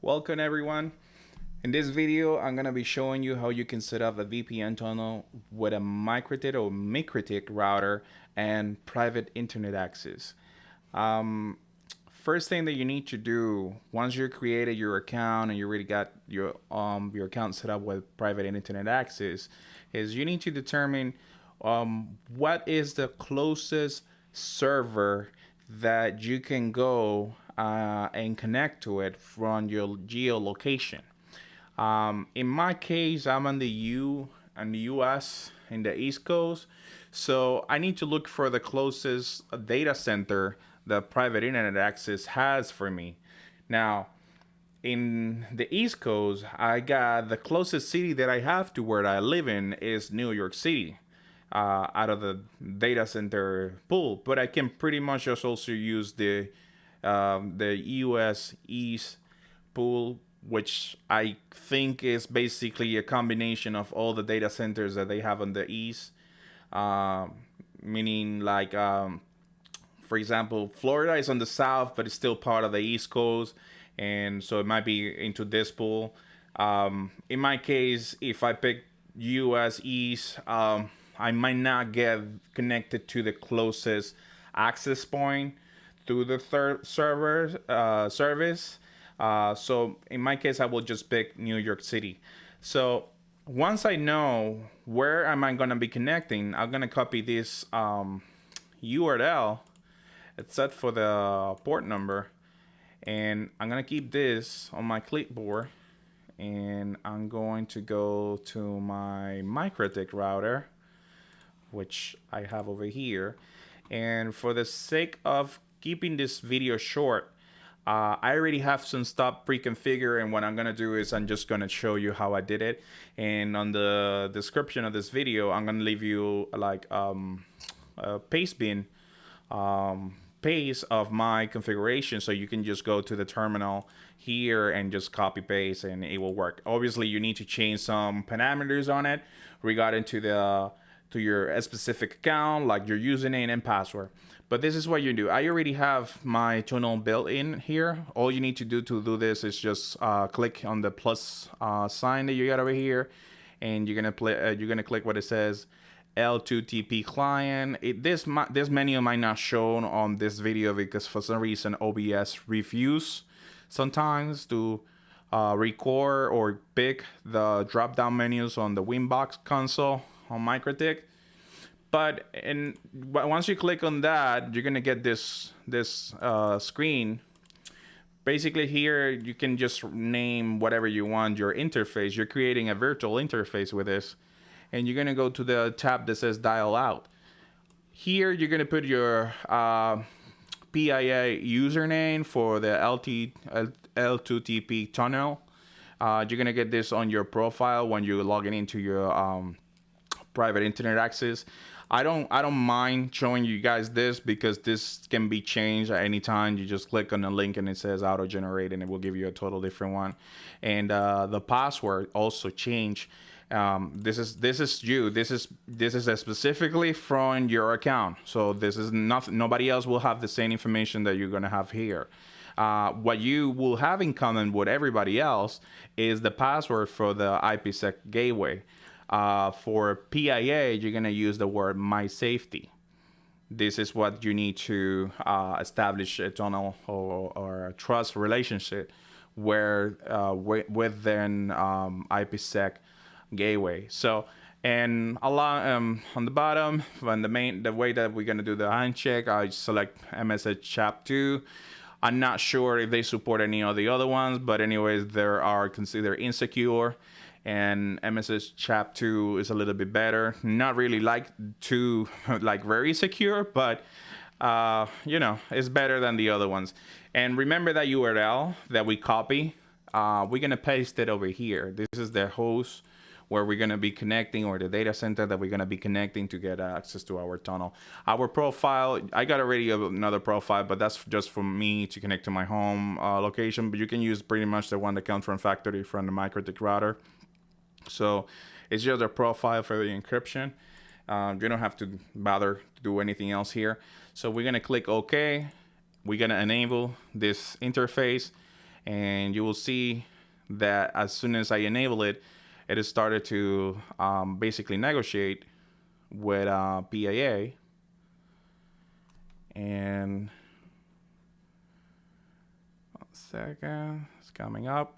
Welcome everyone. In this video, I'm gonna be showing you how you can set up a VPN tunnel with a Mikrotik or Mikrotik router and private internet access. First thing that you need to do once you created your account and you already got your account set up with private internet access is you need to determine what is the closest server that you can go and connect to it from your geolocation. In my case, I'm in the US in the East Coast, so I need to look for the closest data center that private internet access has for me. Now, in the East Coast, I got the closest city that I have to where I live in is New York City, out of the data center pool. But I can pretty much just also use the US East pool, which I think is basically a combination of all the data centers that they have on the East. Meaning, like, for example, Florida is on the South, but it's still part of the East Coast. And so it might be into this pool. In my case, if I pick US East, I might not get connected to the closest access point through the third service. So in my case, I will just pick New York City. So once I know where am I going to be connecting, I'm going to copy this URL. It's set for the port number. And I'm going to keep this on my clipboard. And I'm going to go to my Mikrotik router, which I have over here. And for the sake of keeping this video short, I already have some stuff pre-configured, and what I'm gonna do is I'm just gonna show you how I did it. And on the description of this video, I'm gonna leave you like a paste bin paste of my configuration, so you can just go to the terminal here and just copy paste, and it will work. Obviously, you need to change some parameters on it regarding to your specific account, like your username and password. But this is what you do. I already have my tunnel built in here. All you need to do this is just click on the plus sign that you got over here, and you're gonna click what it says L2TP client. This menu might not show on this video because for some reason OBS refuse sometimes to record or pick the drop down menus on the Winbox console on Mikrotik. But once you click on that, you're gonna get this screen. Basically, here you can just name whatever you want your interface. You're creating a virtual interface with this, and you're gonna go to the tab that says dial out. Here you're gonna put your PIA username for the L2TP tunnel. You're gonna get this on your profile when you're logging into your private internet access. I don't mind showing you guys this because this can be changed at any time. You just click on the link and it says auto generate, and it will give you a total different one. And the password also change. This is specifically from your account. So this is nothing. Nobody else will have the same information that you're gonna have here. What you will have in common with everybody else is the password for the ipsec gateway. For PIA, you're gonna use the word mysafety. This is what you need to establish a tunnel or a trust relationship where within ipsec gateway. So, and along on the bottom, on the way that we're gonna do the handshake, I select MSH chap 2. I'm not sure if they support any of the other ones, but anyways, they are considered insecure. And MSH chap 2 is a little bit better. Not really like very secure, but you know, it's better than the other ones. And remember that URL that we copy, we're gonna paste it over here. This is the host where we're gonna be connecting, or the data center that we're gonna be connecting to get access to our tunnel. Our profile, I got already another profile, but that's just for me to connect to my home location. But you can use pretty much the one that comes from factory from the Mikrotik router. So it's just a profile for the encryption. You don't have to bother to do anything else here. So we're gonna click OK. We're gonna enable this interface, and you will see that as soon as I enable it, it has started to basically negotiate with PIA. And 1 second, it's coming up.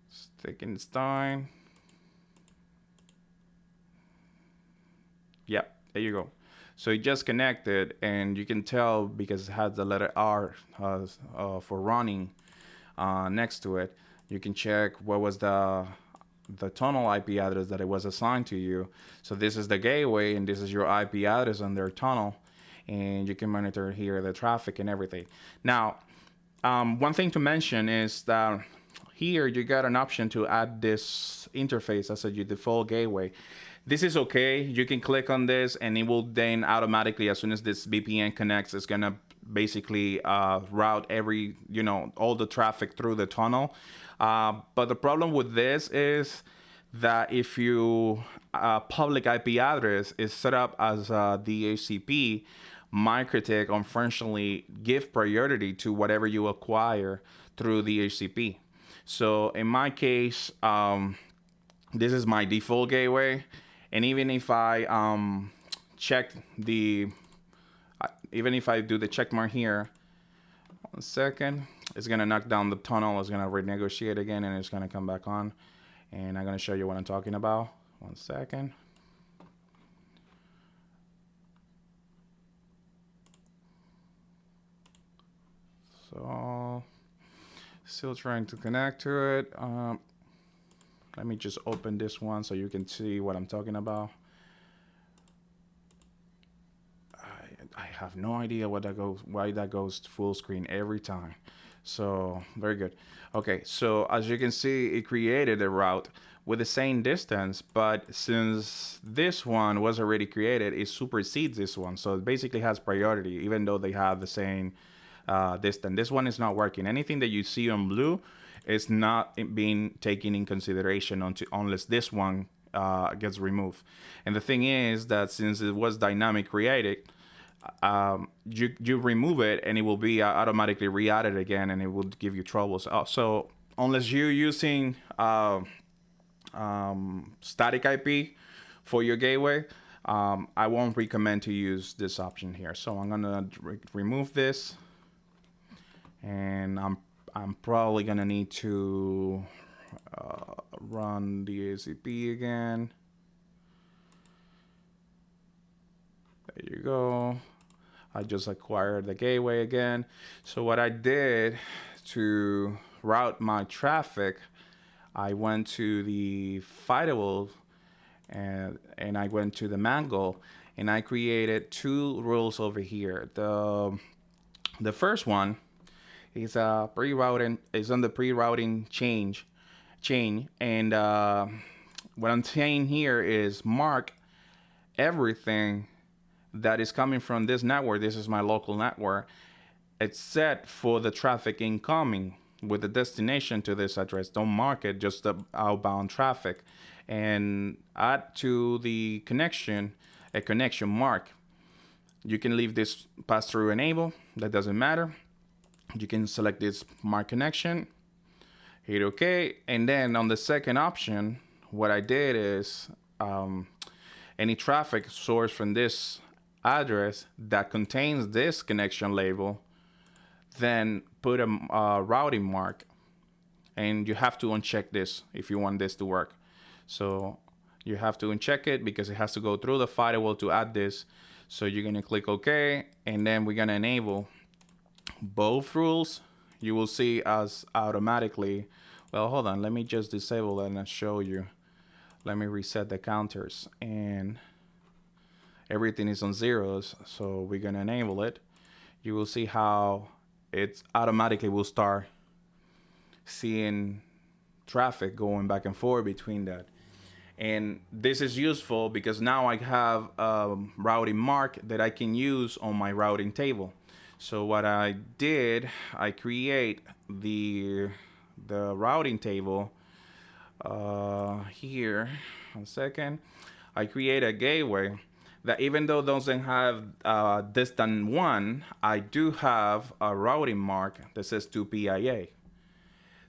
It's taking its time. Yep, there you go. So it just connected, and you can tell because it has the letter R for running next to it. You can check what was the tunnel IP address that it was assigned to you. So this is the gateway, and this is your IP address on their tunnel, and you can monitor here the traffic and everything. Now, one thing to mention is that here you got an option to add this interface as your default gateway. This is okay. You can click on this, and it will then automatically, as soon as this VPN connects, it's gonna basically route all the traffic through the tunnel. But the problem with this is that if you public IP address is set up as DHCP, Mikrotik unfortunately give priority to whatever you acquire through DHCP. So in my case, this is my default gateway. And even if I even if I do the check mark here, 1 second, it's gonna knock down the tunnel, it's gonna renegotiate again, and it's gonna come back on. And I'm gonna show you what I'm talking about. 1 second. So, still trying to connect to it. Let me just open this one so you can see what I'm talking about. I have no idea why that goes full screen every time. So very good. Okay, so as you can see, it created a route with the same distance, but since this one was already created, it supersedes this one. So it basically has priority, even though they have the same distance. This one is not working. Anything that you see on blue is not being taken in consideration unless this one gets removed. And the thing is that since it was dynamic created, you remove it and it will be automatically re-added again, and it will give you trouble. So unless you're using static IP for your gateway, I won't recommend to use this option here. So I'm gonna remove this, and I'm probably gonna need to run the ACP again. There you go. I just acquired the gateway again. So what I did to route my traffic, I went to the firewall and I went to the mangle, and I created 2 rules over here. The first one is pre-routing, is on the pre-routing chain, and what I'm saying here is mark everything that is coming from this network. This is my local network. It's set for the traffic incoming with the destination to this address. Don't mark it, just the outbound traffic. And add to the connection a connection mark. You can leave this pass-through enable, that doesn't matter. You can select this mark connection, hit OK, and then on the second option, what I did is any traffic source from this address that contains this connection label, then put a routing mark, and you have to uncheck this if you want this to work. So you have to uncheck it because it has to go through the firewall to add this. So you're gonna click OK, and then we're gonna enable both rules. You will see as automatically, well, hold on, let me just disable that and show you. Let me reset the counters, and everything is on zeros, so we're gonna enable it. You will see how it automatically will start seeing traffic going back and forth between that. And this is useful because now I have a routing mark that I can use on my routing table. So what I did, I create the routing table here. 1 second. I create a gateway. that even though those doesn't have distant one, I do have a routing mark that says to-pia.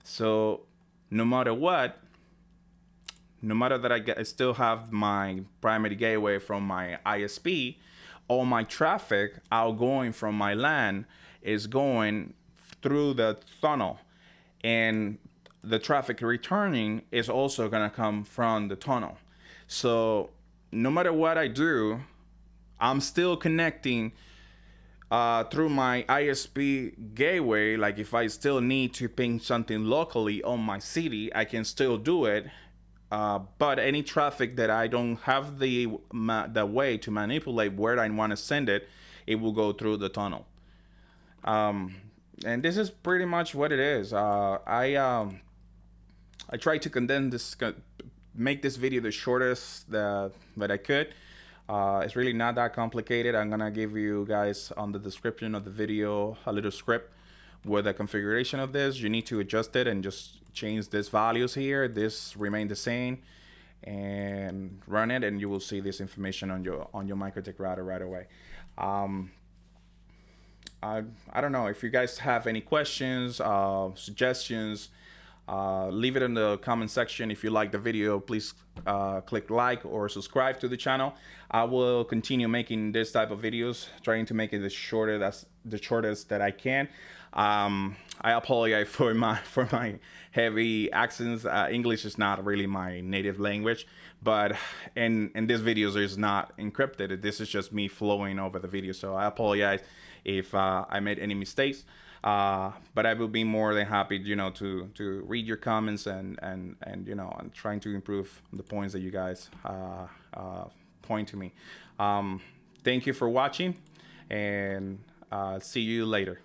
So no matter what, no matter that I still have my primary gateway from my ISP, all my traffic outgoing from my LAN is going through the tunnel, and the traffic returning is also going to come from the tunnel. So no matter what I do, I'm still connecting through my ISP gateway. Like if I still need to ping something locally on my city, I can still do it. But any traffic that I don't have the way to manipulate where I want to send it, it will go through the tunnel. And this is pretty much what it is. I tried to condense this, make this video the shortest that I could. It's really not that complicated. I'm gonna give you guys on the description of the video a little script with the configuration of this. You need to adjust it and just change these values here. This remain the same, and run it, and you will see this information on your Mikrotik router right away. I don't know if you guys have any questions, suggestions. Leave it in the comment section. If you like the video, please click like or subscribe to the channel. I will continue making this type of videos, trying to make it the shortest that I can. I apologize for my heavy accents. English is not really my native language, but in this videos is not encrypted. This is just me flowing over the video, so I apologize if I made any mistakes. But I will be more than happy, you know, to read your comments and you know, and trying to improve the points that you guys point to me. Thank you for watching, and see you later.